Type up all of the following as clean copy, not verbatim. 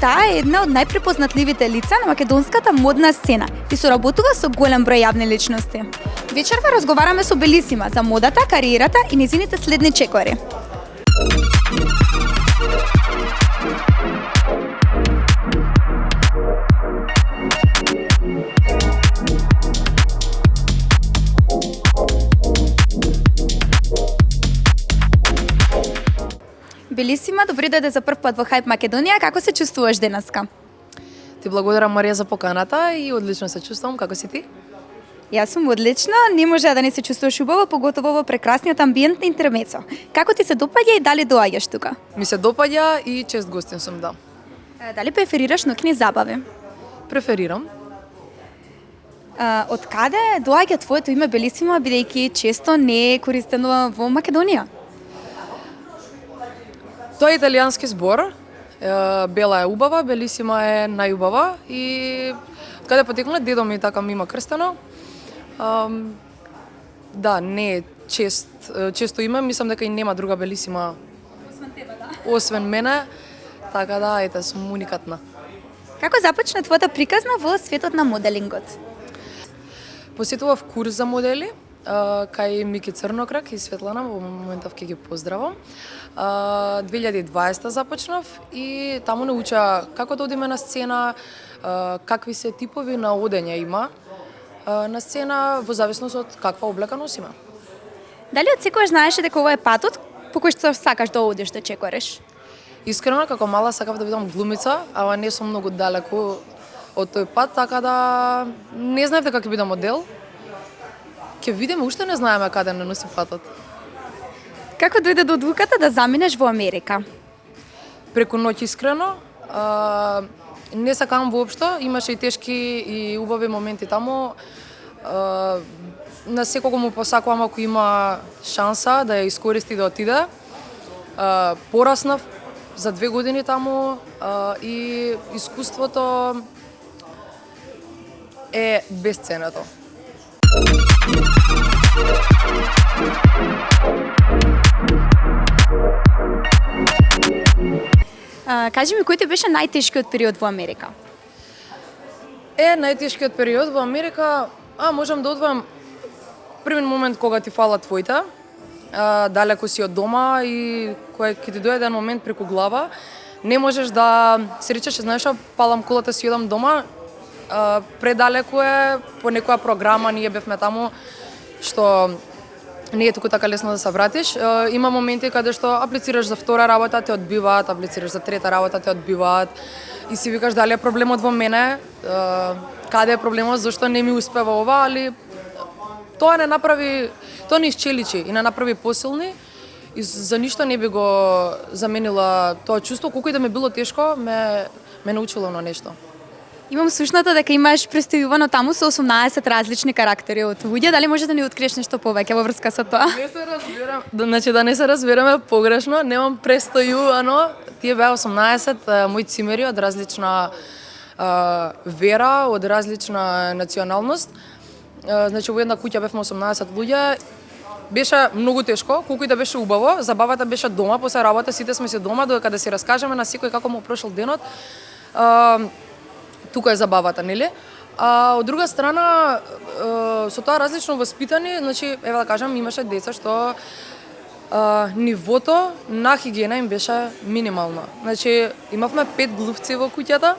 таа е една од најпрепознатливите лица на македонската модна сцена и соработува со голем број јавни личности. Вечерва разговараме со Белисима за модата, кариерата и незините следни чекори. Белисима, добри дојде за прв пат во Hype Македонија. Како се чувствуваш денеска? Ти благодарам, Марија, за поканата и одлично се чувствувам. Како си ти? Јас сум одлично, не може да не се чувствуваш убаво, поготово во прекрасниот амбиент на интермецо. Како ти се допаѓа и дали доаѓаш тука? Ми се допаѓа и чест гостин сум, да. Дали преферираш ноќни забави? Преферирам. Од каде доаѓа твоето име Белисима, бидејќи често не е користено во Македонија? Тоа е италијански збор. Бела е убава, Белисима е најубава и каде потекна дедо ми така ми има крстено. Да, не е често име, мислам дека и нема друга Белисима освен тебе, да. Освен мене, така да, ете, сум уникатна. Како започна твојата приказна во светот на моделингот? Посетував курс за модели кај Мики Црнокрак и Светлана, во моментов ќе ги поздравам. 2020 започнав и таму науча како да одиме на сцена, какви се типови на одење има на сцена во зависност од каква облека носиме. Дали од секогаш знаеше дека ова е патот по кој што сакаш да одиш да чекориш? Искрено, како мала сакав да бидам глумица, ама не сум многу далеку од тој пат, така да не знаев дека ќе бидам модел. Ќе видиме, уште не знаеме каде не носи патот. Како дојде до одлуката да заминеш во Америка? Преку ноќ, искрено. Не сакам воопшто, имаше и тешки и убави моменти таму. На секого му посакувам ако има шанса да ја искористи да отиде. Пораснав за 2 години таму и искуството е бесценето. Кажи ми, кој ти беше најтешкиот период во Америка? Најтешкиот период во Америка, можам да одвојам првен момент кога ти фала твоите, далеку си од дома и кој ќе ти дојде еден момент преку глава, не можеш да се речеш, знаеш, палам колата си одам дома, предалеку е, по некоја програма ние бевме таму, што не е туку така лесно да се вратиш. Има моменти каде што аплицираш за втора работа, те одбиваат, аплицираш за трета работа, те одбиваат и си викаш дали е проблемот во мене, каде е проблемот, зашто не ми успева ова, али тоа не исчеличи и не направи посилни и за ништо не би го заменила тоа чувство, колку и да ме било тешко, ме научило на нешто. Имам слушнато дека имаш представувано таму со 18 различни карактери од луѓе, дали може да ни откриеш нешто повеќе во врска со тоа? Не се разбирам, значи да не се разбираме погрешно, немам престојувано, тие беа 18 мои цимери од различна вера, од различна националност. Значи во една куќа бевме 18 луѓе. Беше многу тешко, колку и да беше убаво, забавата беше дома, после работа сите сме се дома, додека да си раскажеме на секој како му прошол денот. Тука е забавата, нели? Од друга страна, со тоа различно воспитани, значи, еве да кажам, имаше деца што нивото на хигиена им беше минимално. Значи, имавме 5 глувци во куќата,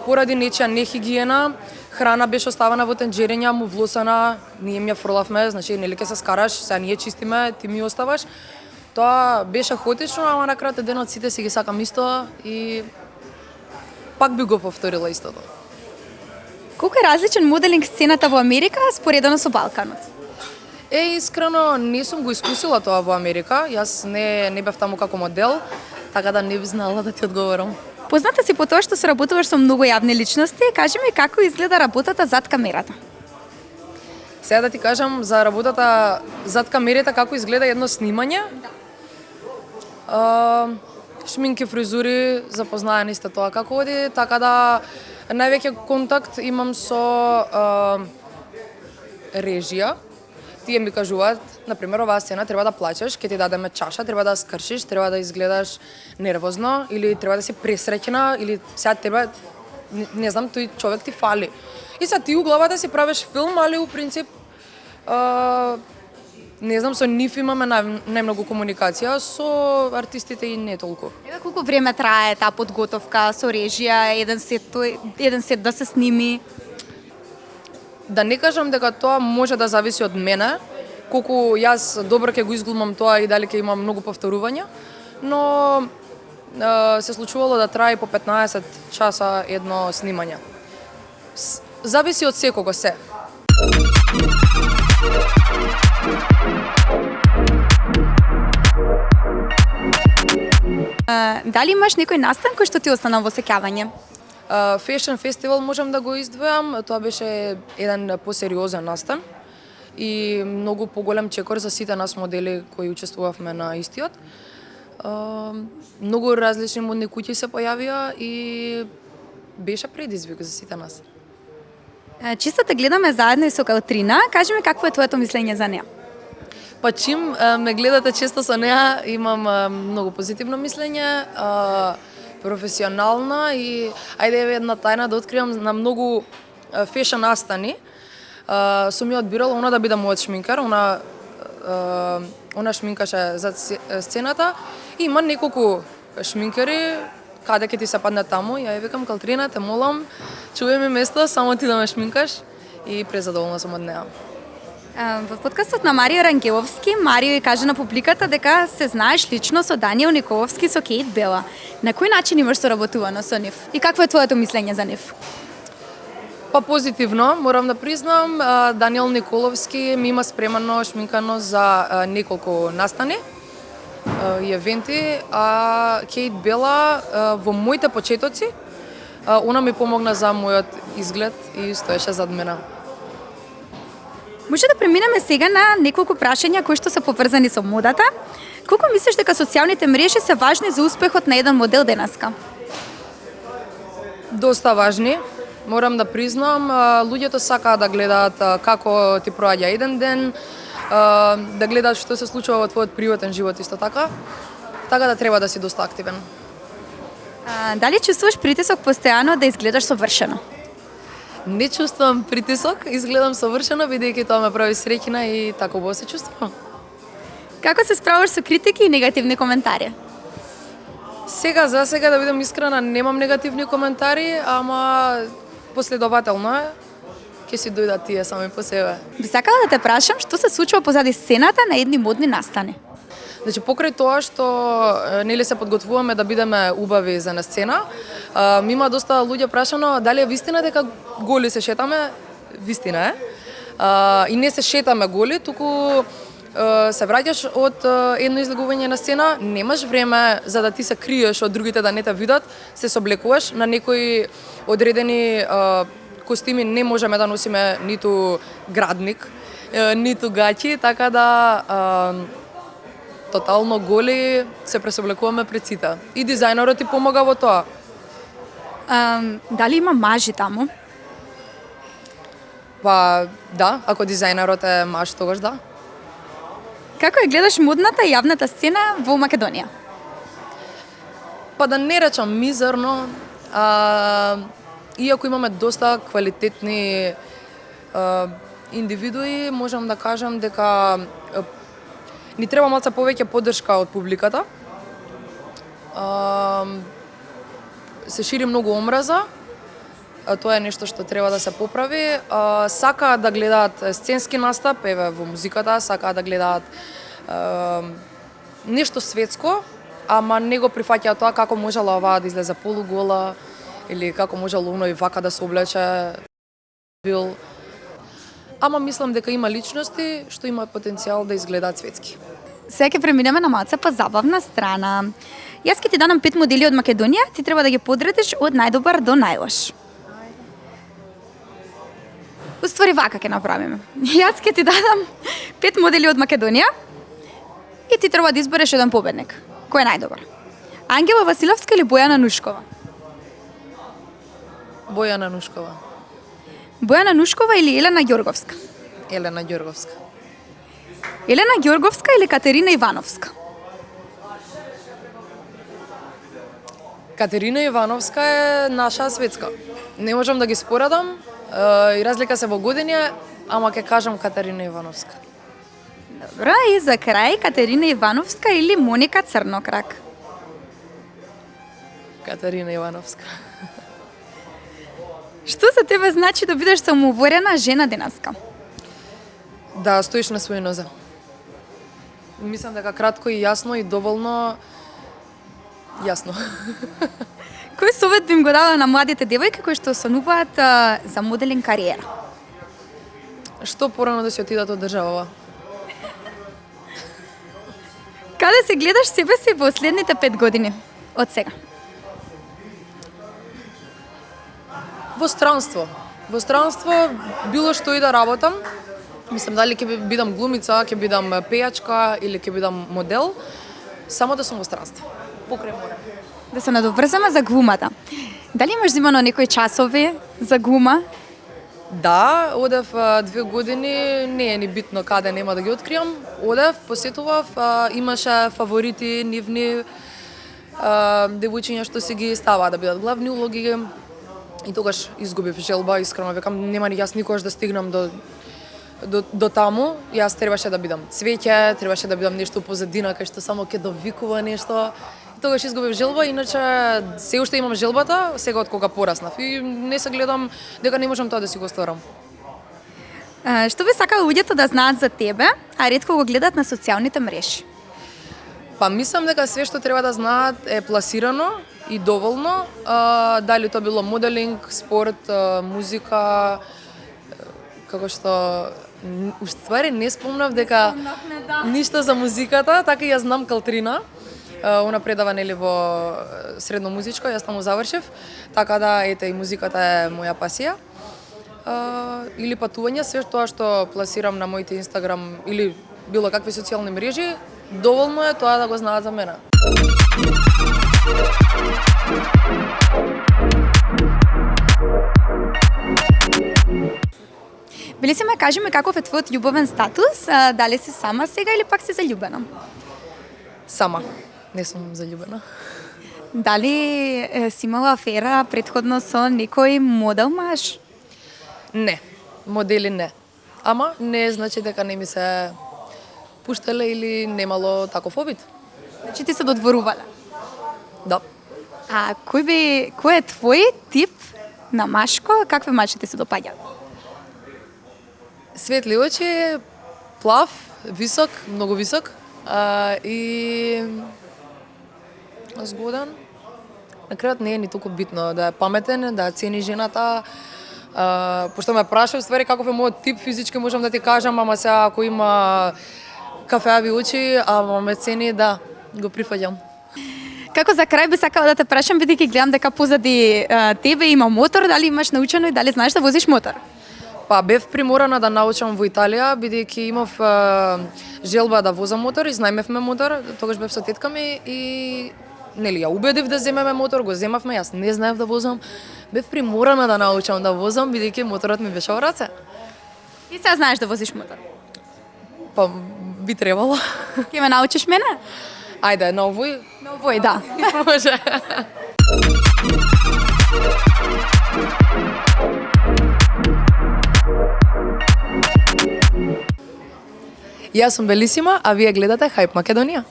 поради нечија нехигиена, храна беше оставена во тенџерења, му влосана, ние ми ја фрлавме, значи, нели ке се скараш, сега ние чистиме, ти ми оставаш. Тоа беше хотично, ама на крајот денот сите си ги сакам исто и пак би го повторила истото. Колку е различен моделинг сцената во Америка споредено со Балканот? Искрено не сум го искусила тоа во Америка. Јас не бев таму како модел, така да не би знала да ти одговорам. Позната си по тоа што соработуваш со многу јавни личности, кажи ми како изгледа работата зад камерата? Сега да ти кажам за работата зад камерата како изгледа едно снимање. Шминки, фризури, запознаени сте тоа како оди, така да највеќе контакт имам со режија. тие ми кажуваат, например, оваа сцена треба да плачеш, ќе ти дадеме чаша, треба да скршиш, треба да изгледаш нервозно или треба да си пресреќна или сега треба не знам, тој човек ти фали. И сега ти у главата си правиш филм, али у принцип не знам, со нив имаме најмногу комуникација, со артистите и не толку. Еве колку време трае таа подготовка со режија, еден сет да се сними? Да не кажам дека тоа може да зависи од мене, колку јас добро ќе го изглумам тоа и дали ќе имам многу повторувања, но се случувало да трае по 15 часа едно снимање. Зависи од секого се. Дали имаш некој настан кој што ти остана во сеќавање? Fashion Festival можам да го издвојам, тоа беше еден посериозен настан и многу поголем чекор за сите нас модели кои учествувавме на истиот. Многу различни модни куќи се појавија и беше предизвик за сите нас. Чисто те гледаме заедно и со Катрина, кажи ми какво е твоето мислење за неа? Па чим ме гледате често со неа, имам многу позитивно мислење, професионална и ајде една тајна да откривам на многу фешн настани. Сум ја одбирала она да биде мојот шминкар, она шминкаше за сцената и има неколку шминкари каде ќе ти се падне таму, ја викам Катрина, те молам, чувај ми место, само ти да ме шминкаш и презадоволна сум од неа. Во подкастот на Марио Рангеловски, Марио и каже на публиката дека се знаеш лично со Даниел Николовски со Кейт Бела. На кој начин имаш соработувано со нив? И какво е твоето мислење за нив? Па позитивно, морам да признам, Даниел Николовски ми има спремано шминкано за неколку настани и евенти, а Кейт Бела во моите почетоци, она ми помогна за мојот изглед и стоеше зад мене. Може да преминеме сега на неколку прашања кои што се поврзани со модата. Колку мислиш дека социјалните мрежи се важни за успехот на еден модел денеска? Доста важни. Морам да признам, луѓето сакаат да гледаат како ти проаѓа еден ден, да гледаат што се случува во твојот приватен живот исто така. Така да треба да си доста активен. Дали чувствуваш притисок постојано да изгледаш совршено? Не чувствувам притисок, изгледам совршено, бидејќи тоа ме прави среќна и тако се чувствувам. Како се справуваш со критики и негативни коментари? Сега, за сега, да бидам искрена, немам негативни коментари, ама последователно е, ќе си дојдат тие сами по себе. Би сакала да те прашам што се случува позади сцената на едни модни настани? Значи, покрај тоа што нели се подготвуваме да бидеме убави за на сцена, ми има доста луѓе прашано дали е вистина дека голи се шетаме. Вистина е. И не се шетаме голи, туку се враќаш од едно излегување на сцена, немаш време за да ти се криеш од другите да не те видат, се соблекуваш на некои одредени костими, не можеме да носиме ниту градник, ниту гаќи, така да тотално голи се пресоблекуваме пред сите. И дизајнерот ти помага во тоа. Дали има мажи таму? Па да, ако дизајнерот е маж, тогаш да. Како ја гледаш модната и јавната сцена во Македонија? Па да не речам мизерно, иако имаме доста квалитетни индивидуи, можам да кажам дека ни треба малце повеќе поддршка од публиката. Се шири многу омраза, тоа е нешто што треба да се поправи. Сакаат да гледаат сценски настап, еве во музиката, сакаат да гледаат нешто светско, ама не го прифаќаат тоа како можела оваа да излезе полугола или како можело оној вака да се облече бил. Ама мислам дека има личности што имаат потенцијал да изгледаат светски. Сега ќе преминеме на малце па забавна страна. Јас ќе ти дадам 5 модели од Македонија, ти треба да ги подредиш од најдобар до најлош. Уствари вака ќе направиме. Јас ќе ти дадам 5 модели од Македонија и ти треба да избереш еден победник. Кој е најдобар? Ангела Василовска или Бојана Нушкова? Бојана Нушкова. Бојана Нушкова или Елена Ѓорговска? Елена Ѓорговска. Елена Ѓорговска или Катерина Ивановска? Катерина Ивановска е наша светска. Не можам да ги споредам, и разлика се во години, ама ќе кажам Катерина Ивановска. Добро, и за крај Катерина Ивановска или Моника Црнокрак? Катерина Ивановска. Што за тебе значи да бидеш самоуверена жена денеска? Да стоиш на своји нозе. Мислам дека кратко и јасно и доволно јасно. Кој совет би им го дала на младите девојки кои што сонуваат за моделинг кариера? Што порано да си отидат од државава? Каде се гледаш себе си во следните 5 години од сега? Во странство. Во странство било што и да работам. Мислам дали ќе бидам глумица, ќе бидам пејачка или ќе бидам модел, само да сум во странство. Покрај море. Да се надоврзаме за глумата. Дали имаш зимано некои часови за глума? Да, одев 2 години, не е ни битно каде, нема да ги откријам. Одев, посетував, имаше фаворити нивни девојчиња што си ги ставаа да бидат главни улоги. И тогаш изгубив желба, искрено векам, нема ни јас никогаш да стигнам до таму. Јас требаше да бидам цвеќе, требаше да бидам нешто позадина кај што само ќе довикува нешто. И тогаш изгубив желба, иначе се уште имам желбата, сега од кога пораснав. И не се гледам дека не можам тоа да си го стварам. Што би сакала луѓето да знаат за тебе, а ретко го гледат на социјалните мрежи? Па мислам дека све што треба да знаат е пласирано и доволно. Дали тоа било моделинг, спорт, музика, како што уствари не спомнав дека ништо за музиката, така и ја знам Калтрина. Она предава нели во средно музичко, јас таму завршив, така да ете и музиката е моја пасија. Или патување, све тоа што пласирам на моите Инстаграм или било какви социјални мрежи, доволно е тоа да го знаат за мене. Били се ме кажи ми каков е твојот љубовен статус, дали си сама сега или пак си заљубена? Сама, не сум заљубена. Дали си имала афера претходно со некој модел маж? Не, модели не. Ама не значи дека не ми се пуштале или немало таков обид. Значи ти се додворувале? Да. А кој е твој тип на машко, какви мачи ти се допаѓаат? Светли очи, плав, висок, многу висок и згоден. На крајот не е ни толку битно да е паметен, да цени жената. Пошто ме праша уствари каков е мојот тип физички, можам да ти кажам, ама сега ако има кафеави очи, ама ме цени, да, го прифаќам. Како за крај би сакала да те прашам, бидејќи гледам дека позади тебе има мотор, дали имаш научено и дали знаеш да возиш мотор? Па бев приморана да научам во Италија, бидејќи имав желба да возам мотор, изнајмевме мотор, тогаш бев со тетка ми и нели ја убедив да земеме мотор, го земавме, јас не знаев да возам. Бев приморана да научам да возам, бидејќи моторот ми беше во раце. И сега знаеш да возиш мотор? Па би требало. Ке ме научиш мене? Ајде, на овој? На овој, да. Може. Јас сум Белисима, а вие гледате Хајп Македонија.